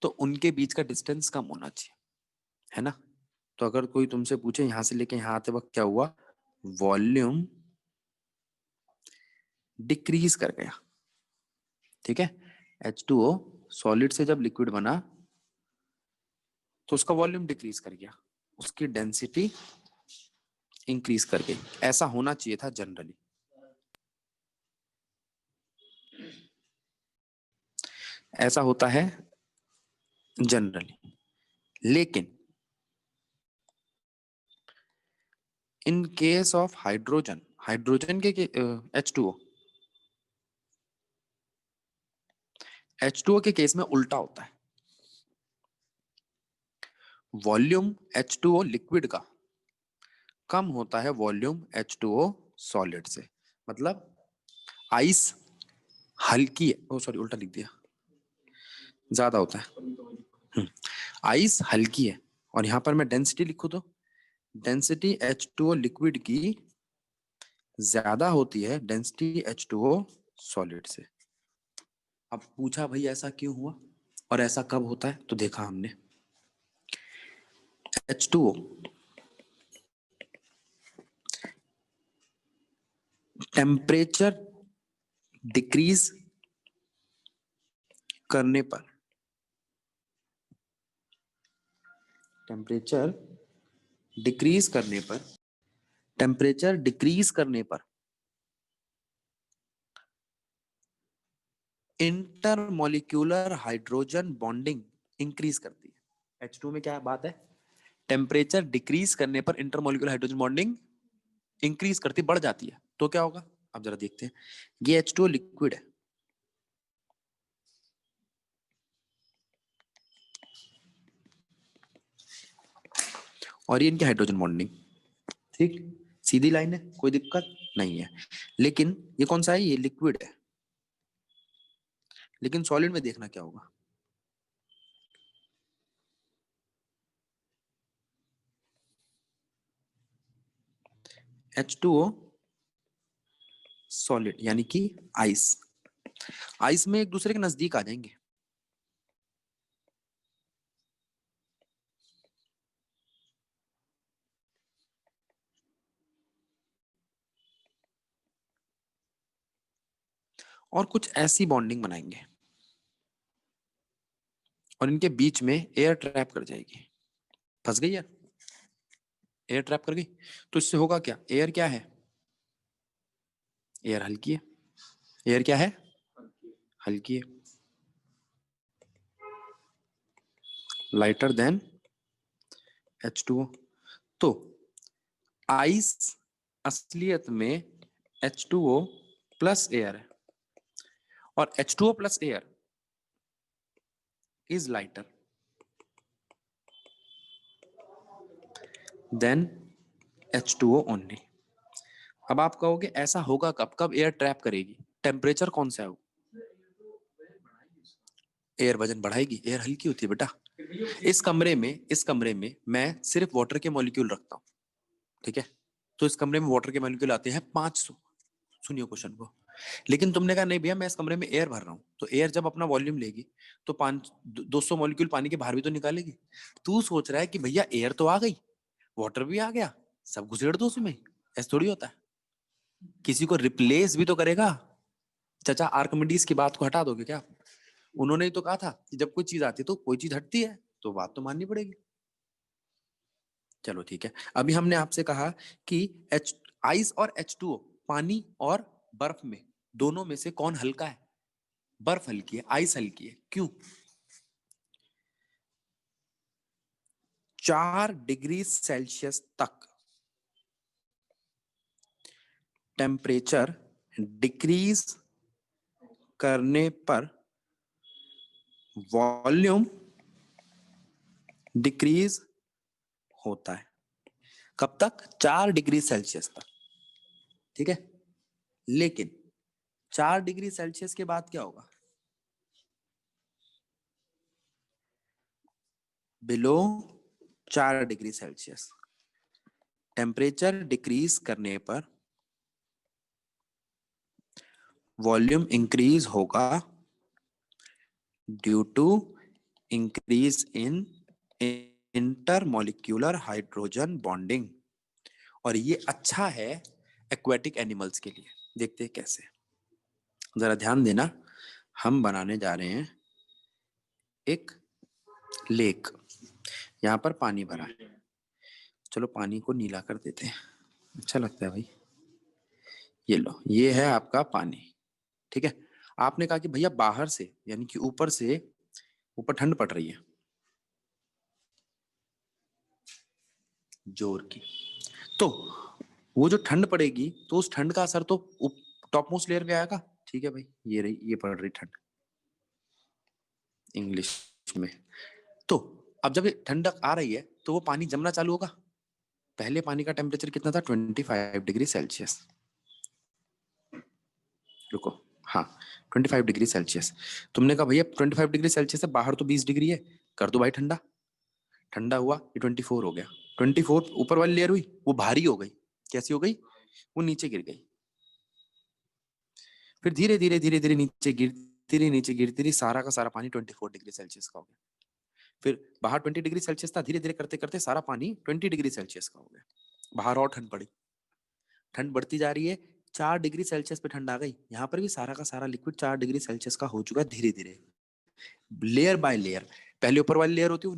तो उनके बीच का डिस्टेंस कम होना चाहिए, है ना। तो अगर कोई तुमसे पूछे यहां से लेके यहां आते वक्त क्या हुआ, वॉल्यूम डिक्रीज कर गया, ठीक है। H2O सॉलिड से जब लिक्विड बना तो उसका वॉल्यूम डिक्रीज कर गया, उसकी डेंसिटी इंक्रीज कर गई। ऐसा होना चाहिए था जनरली, ऐसा होता है जनरली। लेकिन in case of hydrogen, hydrogen के H2O, H2O के केस में उल्टा होता है। वॉल्यूम H2O लिक्विड का कम होता है वॉल्यूम H2O सॉलिड से। मतलब आइस हल्की है, ओ सॉरी उल्टा लिख दिया, ज्यादा होता है। आइस हल्की है, और यहां पर मैं डेंसिटी लिखूं तो डेंसिटी H2O लिक्विड की ज्यादा होती है डेंसिटी H2O सॉलिड से। अब पूछा भाई ऐसा क्यों हुआ और ऐसा कब होता है, तो देखा हमने H2O टेम्परेचर डिक्रीज करने पर, टेम्परेचर डिक्रीज करने पर, टेम्परेचर डिक्रीज करने पर इंटरमोलिक्यूलर हाइड्रोजन बॉन्डिंग इंक्रीज करती है। H2 में क्या बात है, टेम्परेचर डिक्रीज करने पर इंटरमोलिक्यूलर हाइड्रोजन बॉन्डिंग इंक्रीज करती, बढ़ जाती है। तो क्या होगा, अब जरा देखते हैं। ये H2O लिक्विड है, और ये इनकी हाइड्रोजन बॉन्डिंग, ठीक, सीधी लाइन है, कोई दिक्कत नहीं है। लेकिन ये कौन सा है, ये लिक्विड है। लेकिन सॉलिड में देखना क्या होगा, H2O सॉलिड यानी कि आइस, आइस में एक दूसरे के नजदीक आ जाएंगे। और कुछ ऐसी बॉन्डिंग बनाएंगे और इनके बीच में एयर ट्रैप कर जाएगी, फंस गई यार, एयर ट्रैप कर गई। तो इससे होगा क्या, एयर क्या है, एयर हल्की है, एयर क्या है, हल्की है, लाइटर देन H2O। तो आइस असलियत में H2O प्लस एयर है, और H2O plus air is lighter than H2O only. अब आप कहोगे ऐसा होगा कब, कब एयर ट्रैप करेगी, टेम्परेचर कौन सा है वो, एयर वजन बढ़ाएगी, एयर हल्की होती है बेटा। इस कमरे में मैं सिर्फ वाटर के मॉलिक्यूल रखता हूँ, ठीक है। तो इस कमरे में वाटर के मॉलिक्यूल आते हैं 500। सुनिए क्वेश्चन को। लेकिन तुमने कहा नहीं भैया मैं इस कमरे में एयर भर रहा हूँ, तो एयर जब अपना वॉल्यूम लेगी तो 200 मॉलिक्यूल पानी के बाहर भी तो निकालेगी। तू सोच रहा है कि भैया एयर तो आ गई, वाटर भी आ गया, सब घुसेड़ दो उसमें। ऐसा थोड़ी होता है, किसी को रिप्लेस भी तो करेगा। चाचा आर्किमिडीज की बात को हटा दोगे क्या? उन्होंने ही तो कहा था कि जब कोई चीज आती है तो कोई चीज हटती है, तो बात तो माननी पड़ेगी। चलो ठीक है। अभी हमने आपसे कहा कि आइस और H2O, पानी और बर्फ में, दोनों में से कौन हल्का है? बर्फ हल्की है, आइस हल्की है। क्यों? 4 डिग्री सेल्सियस तक टेम्परेचर डिक्रीज करने पर वॉल्यूम डिक्रीज होता है। कब तक? 4 डिग्री सेल्सियस तक, ठीक है। लेकिन 4 डिग्री सेल्सियस के बाद क्या होगा? Below 4 degree Celsius temperature decrease करने पर वॉल्यूम इंक्रीज होगा due to increase in intermolecular hydrogen bonding. और ये अच्छा है एक्वेटिक एनिमल्स के लिए। देखते हैं कैसे, जरा ध्यान देना। हम बनाने जा रहे हैं एक लेक, यहाँ पर पानी भरा है। चलो पानी को नीला कर देते हैं, अच्छा लगता है भाई। ये लो, ये है आपका पानी, ठीक है। आपने कहा कि भैया बाहर से यानी कि ऊपर से, ऊपर ठंड पड़ रही है जोर की, तो वो जो ठंड पड़ेगी तो उस ठंड का असर तो टॉप मोस्ट लेयर पे आएगा, ठीक है भाई। ये रही, ये पड़ रही ठंड इंग्लिश में। तो अब जब ये ठंडक आ रही है तो वो पानी जमना चालू होगा। पहले पानी का टेम्परेचर कितना था? 25 डिग्री सेल्सियस। रुको, हाँ 25 डिग्री सेल्सियस। तुमने कहा भैया 25 डिग्री सेल्सियस है, बाहर तो 20 डिग्री है, कर दो भाई ठंडा। ठंडा हुआ, ये 24 हो गया। 24 ऊपर वाली लेयर हुई, वो भारी हो गई। कैसी हो गई? वो नीचे गिर गई। फिर धीरे धीरे धीरे धीरे नीचे गिरती रही, सारा का सारा पानी 24 डिग्री सेल्सियस का हो गया। फिर बाहर 20 डिग्री सेल्सियस था, धीरे धीरे करते करते सारा पानी 20 डिग्री सेल्सियस का हो गया। बाहर और ठंड पड़ी, ठंड बढ़ती जा रही है, 4 डिग्री सेल्सियस पे ठंड आ गई। यहाँ पर भी सारा का सारा लिक्विड 4 डिग्री सेल्सियस का हो चुका है धीरे धीरे, लेयर बाय लेयर। पहले ऊपर वाली लेयर होती है,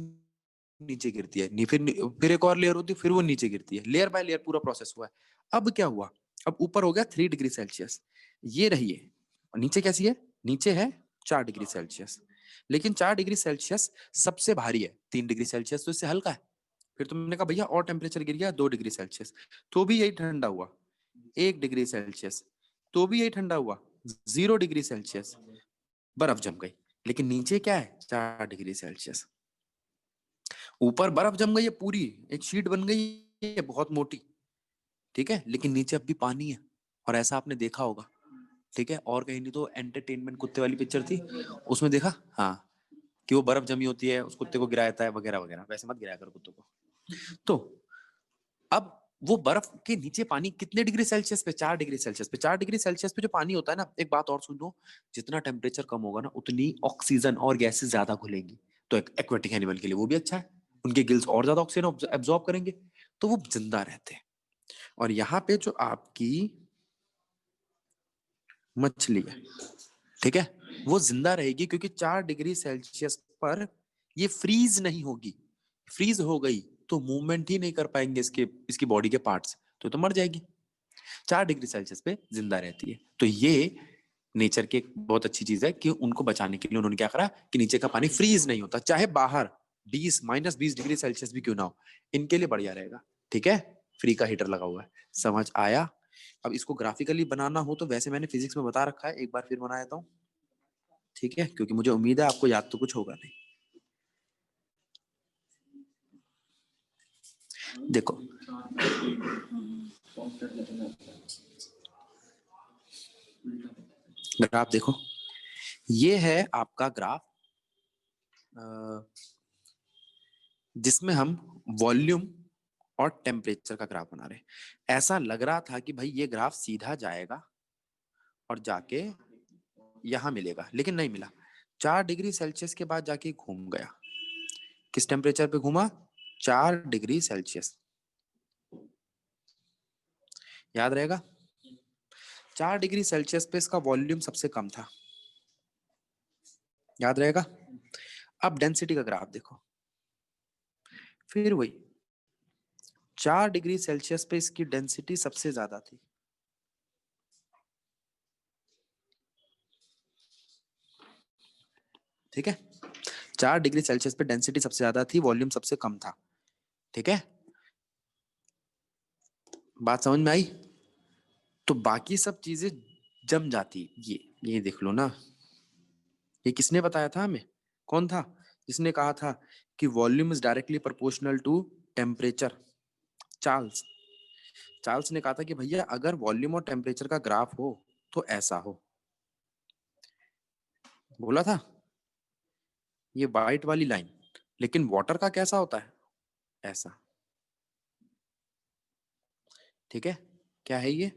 नीचे गिरती है, फिर एक और लेयर होती है, फिर वो नीचे गिरती है, लेयर बाय लेयर पूरा प्रोसेस हुआ है। अब क्या हुआ? अब ऊपर हो गया 3 डिग्री सेल्सियस, ये रही है। और नीचे कैसी है? नीचे है 4 डिग्री सेल्सियस। लेकिन 4 डिग्री सेल्सियस सबसे भारी है, 3 डिग्री सेल्सियस तो इससे हल्का है। फिर तुमने कहा भैया और टेम्परेचर गिर गया 2 डिग्री सेल्सियस, तो भी यही ठंडा हुआ। 1 डिग्री सेल्सियस, तो भी यही ठंडा हुआ। 0 डिग्री सेल्सियस, बर्फ जम गई। लेकिन नीचे क्या है? 4 डिग्री सेल्सियस। ऊपर बर्फ जम गई है, पूरी एक शीट बन गई है बहुत मोटी, ठीक है। लेकिन नीचे अब भी पानी है। और ऐसा आपने देखा होगा, ठीक है। और कहीं नहीं तो एंटरटेनमेंट कुत्ते वाली पिक्चर थी, उसमें देखा, हाँ, कि वो बर्फ जमी होती है, उस कुत्ते को गिराया जाता है वगैरह वगैरह। वैसे मत गिराया करो कुत्तों को। तो अब वो बर्फ के नीचे पानी कितने डिग्री सेल्सियस पे? 4 डिग्री सेल्सियस पे। 4 डिग्री सेल्सियस पे जो पानी होता है ना, एक बात और सुनो, जितना टेम्परेचर कम होगा ना उतनी ऑक्सीजन और गैसेस ज्यादा घुलेंगी। तो एक एक्वेटिक एनिमल के लिए वो भी अच्छा है, उनके गिल्स और ज्यादा ऑक्सीजन एब्जॉर्ब करेंगे, तो वो जिंदा रहते हैं। और यहाँ पे जो आपकी मछली है, ठीक है, वो जिंदा रहेगी क्योंकि 4 डिग्री सेल्सियस पर ये फ्रीज नहीं होगी। फ्रीज हो गई तो मूवमेंट ही नहीं कर पाएंगे इसके, इसकी बॉडी के पार्ट्स, तो मर जाएगी। 4 डिग्री सेल्सियस पे जिंदा रहती है। तो ये नेचर की एक बहुत अच्छी चीज है कि उनको बचाने के लिए उन्होंने क्या करा कि नीचे का पानी फ्रीज नहीं होता, चाहे बाहर 20 डिग्री सेल्सियस भी क्यों ना हो, इनके लिए बढ़िया रहेगा, ठीक है। फ्री का हीटर लगा हुआ है, समझ आया? अब इसको ग्राफिकली बनाना हो तो वैसे मैंने फिजिक्स में बता रखा है, एक बार फिर बना देता हूँ, ठीक है, क्योंकि मुझे उम्मीद है आपको याद तो कुछ होगा नहीं। देखो ग्राफ देखो, ये है आपका ग्राफ जिसमें हम वॉल्यूम और टेम्परेचर का ग्राफ बना रहे हैं। ऐसा लग रहा था कि भाई ये ग्राफ सीधा जाएगा और जाके यहां मिलेगा, लेकिन नहीं मिला। 4 डिग्री सेल्सियस के बाद जाके घूम गया। किस टेम्परेचर पे घूमा? 4 डिग्री सेल्सियस। याद रहेगा? 4 डिग्री सेल्सियस पे इसका वॉल्यूम सबसे कम था। याद रहेगा? अब डेंसिटी का ग्राफ देखो, फिर वही 4 डिग्री सेल्सियस पे इसकी डेंसिटी सबसे ज्यादा थी। ठीक है, 4 डिग्री सेल्सियस पे डेंसिटी सबसे ज्यादा थी, वॉल्यूम सबसे कम था। ठीक है, बात समझ में आई? तो बाकी सब चीजें जम जाती। ये देख लो ना, ये किसने बताया था हमें? कौन था जिसने कहा था कि volume is directly proportional to temperature? Charles. Charles ने कहा था कि भैया अगर वॉल्यूम और टेम्परेचर का ग्राफ हो तो ऐसा हो। बोला था ये वाइट वाली लाइन, लेकिन वाटर का कैसा होता है? ऐसा। ठीक है, क्या है ये?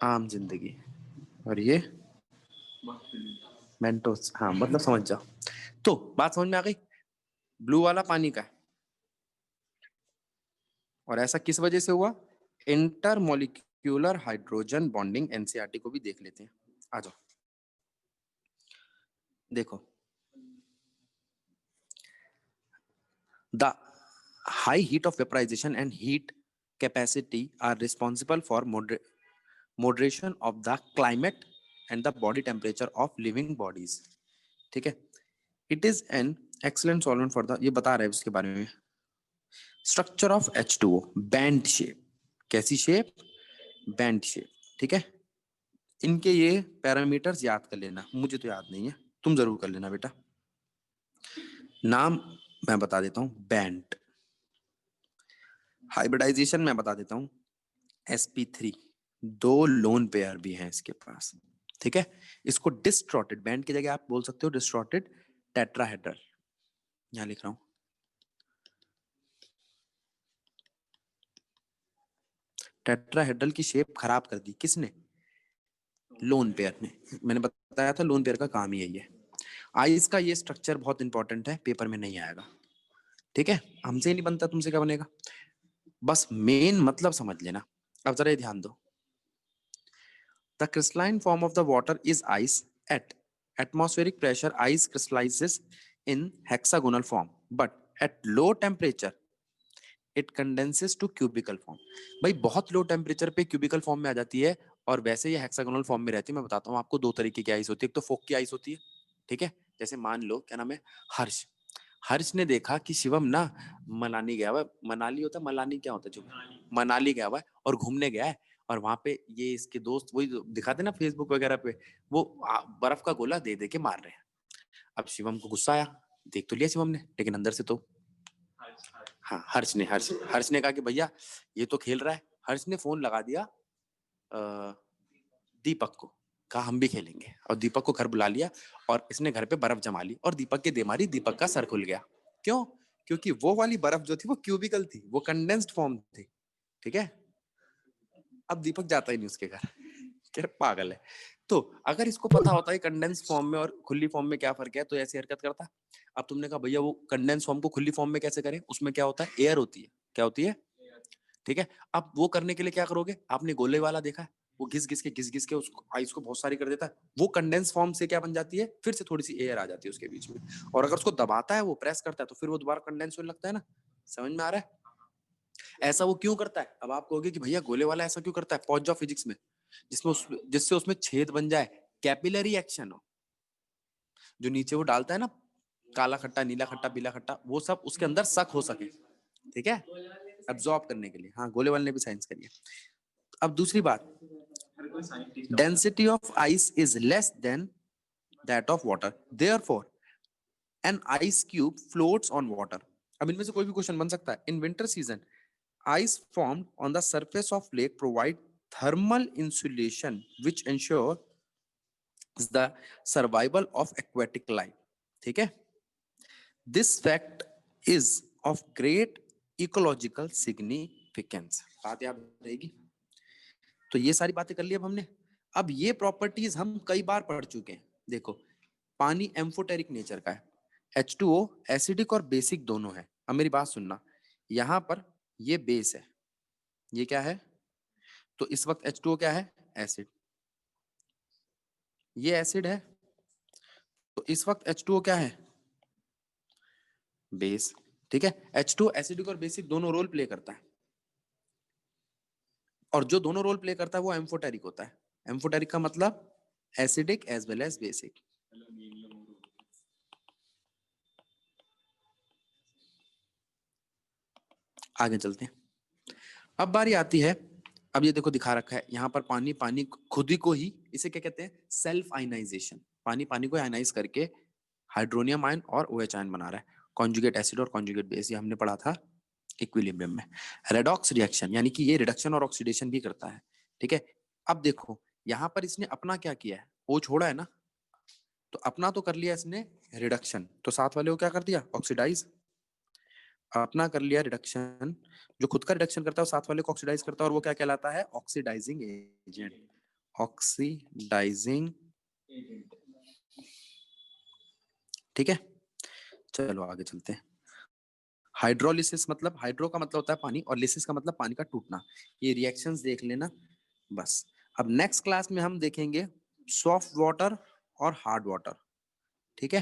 आम जिंदगी। और ये मेंटोस। हाँ मतलब समझ जाओ। तो बात समझ में आ गई? ब्लू वाला पानी का है, और ऐसा किस वजह से हुआ? Intermolecular hydrogen bonding. एनसीईआरटी को भी देख लेते हैं, आ जाओ। देखो, the high heat of vaporization and heat capacity are responsible for moderation of the climate and the body temperature of living bodies. ठीक है, it is an excellent solvent for the, ये बता रहे हैं उसके बारे में। Structure of H2O band shape. कैसी शेप? Band shape. ठीक है, इनके ये पैरामीटर्स याद कर लेना, मुझे तो याद नहीं है, तुम जरूर कर लेना बेटा। नाम मैं बता देता हूं, बैंड। हाइब्रिडाइजेशन मैं बता देता हूं, sp3। 2 लोन पेयर भी हैं इसके पास। ठीक है, इसको डिस्ट्रॉटेड बैंड की जगह आप बोल सकते हो डिस्ट्रॉटेड टेट्राहेड्रल। यहां लिख रहा हूं, टेट्राहेड्रल की शेप खराब कर दी किसने? लोन पेयर ने। मैंने बताया था लोन पेयर का काम ही यही है। आइस का ये स्ट्रक्चर बहुत इंपॉर्टेंट है, पेपर में नहीं आएगा। ठीक है, हमसे ही नहीं बनता, तुमसे क्या बनेगा? बस मेन मतलब समझ लेना। अब जरा ध्यान दो, the crystalline form of the water is ice. At atmospheric pressure ice crystallizes in hexagonal form, but at low temperature it condenses to cubical form। भाई बहुत लो टेम्परेचर पे क्यूबिकल फॉर्म में आ जाती है, और वैसे ये हेक्सागोनल फॉर्म में रहती है। मैं बताता हूँ आपको, 2 तरीके की आइस होती है। एक तो फोक की आइस होती है। ठीक है, जैसे मान लो क्या नाम है, हर्ष। हर्ष ने देखा कि शिवम ना मनाली गया हुआ है। मनाली होता है, मलानी क्या होता है जो, मनाली गया हुआ है और घूमने गया है, और वहां पे ये इसके दोस्त वही दिखाते ना फेसबुक वगैरह पे, वो बर्फ का गोला दे दे के मार रहे हैं। अब शिवम को गुस्सा आया, देख तो लिया शिवम ने, लेकिन अंदर से तो, हाँ हर्ष ने कहा कि भैया ये तो खेल रहा है। हर्ष ने फोन लगा दिया दीपक को, कहा हम भी खेलेंगे, और दीपक को घर बुला लिया, और इसने घर पे बर्फ जमा ली और दीपक की दे मारी। दीपक का सर खुल गया। क्यों? क्योंकि वो वाली बर्फ जो थी वो क्यूबिकल थी, वो कंडेंस्ड फॉर्म थी। ठीक है, अब दीपक जाता ही नहीं उसके घर, क्या पागल है। तो अगर इसको पता होता है कंडेंस फॉर्म में और खुली फॉर्म में क्या फर्क है, तो ऐसी हरकत करता। अब तुमने कहा भैया वो कंडेंस फॉर्म को खुली फॉर्म में कैसे करें? उसमें क्या होता है? एयर होती है। क्या होती है? ठीक है, अब वो करने के लिए क्या करोगे? आपने गोले वाला देखा है, वो घिस घिस के उसको आइस को बहुत सारी कर देता है। वो कंडेंस फॉर्म से क्या बन जाती है? फिर से थोड़ी सी एयर आ जाती है उसके बीच में, और अगर उसको दबाता है, वो प्रेस करता है, तो फिर वो दोबारा कंडेंस होने लगता है ना। समझ में आ रहा है? ऐसा वो क्यों करता है? अब आप कहोगे कि भैया गोले वाला ऐसा क्यों करता है? पहुंच जाओ फिजिक्स में, जिससे उसमें छेद बन जाए, कैपिलरी एक्शन हो। जो नीचे वो डालता है ना, काला खट्टा, नीला खट्टा, पीला खट्टा, वो सब उसके अंदर सक हो सके। ठीक है, एब्जॉर्ब करने के लिए। हाँ, गोले वाले ने भी साइंस करी है। अब दूसरी बात, density of ice is less than that of water, therefore an ice cube floats on water. अब इनमें से कोई भी क्वेश्चन बन सकता है। In winter season ice formed on the surface of lake provide thermal insulation which ensures the survival of aquatic life। ठीक है, this fact is of great ecological significance. बात याद रहेगी। तो ये सारी बातें कर ली अब हमने। अब ये प्रॉपर्टीज हम कई बार पढ़ चुके हैं। देखो, पानी एम्फोटेरिक नेचर का है, H2O एसिडिक और बेसिक दोनों है। अब मेरी बात सुनना, यहां पर ये बेस है, ये क्या है? तो इस वक्त H2O क्या है? एसिड। ये एसिड है, तो इस वक्त H2O क्या है? बेस। ठीक है, H2O एसिडिक और बेसिक दोनों रोल प्ले करता है, और जो दोनों रोल प्ले करता है वो एम्फोटेरिक होता है। एम्फोटेरिक का मतलब acidic as well as basic. आगे चलते हैं। अब बारी आती है, अब ये देखो दिखा रखा है यहाँ पर, पानी पानी खुद ही को ही, इसे क्या कहते हैं? Self ionization. पानी पानी को आयनाइज करके हाइड्रोनियम आयन और OH आयन बना रहा है। कॉन्जुगेट एसिड और कॉन्जुगेट बेस, ये हमने पढ़ा था इक्विलिब्रियम में। रेडॉक्स रिएक्शन यानी कि ये रिडक्शन और ऑक्सीडेशन भी करता है। ठीक है, अब देखो यहाँ पर इसने अपना क्या किया है? O छोड़ा है ना, तो अपना तो कर लिया इसने रिडक्शन, तो साथ वाले को क्या कर दिया? ऑक्सीडाइज। अपना कर लिया रिडक्शन, जो खुद का रिडक्शन करता है वो साथ वाले को ऑक्सीडाइज करता है, और वो क्या कहलाता है? Oxidizing agent. ऑक्सीडाइजिंग। ठीक है, चलो आगे चलते हैं। हाइड्रोलिसिस मतलब, हाइड्रो का मतलब होता है पानी, और लिसिस का मतलब पानी का टूटना। ये रिएक्शंस देख लेना बस। अब नेक्स्ट क्लास में हम देखेंगे सॉफ्ट वाटर और हार्ड वाटर। ठीक है।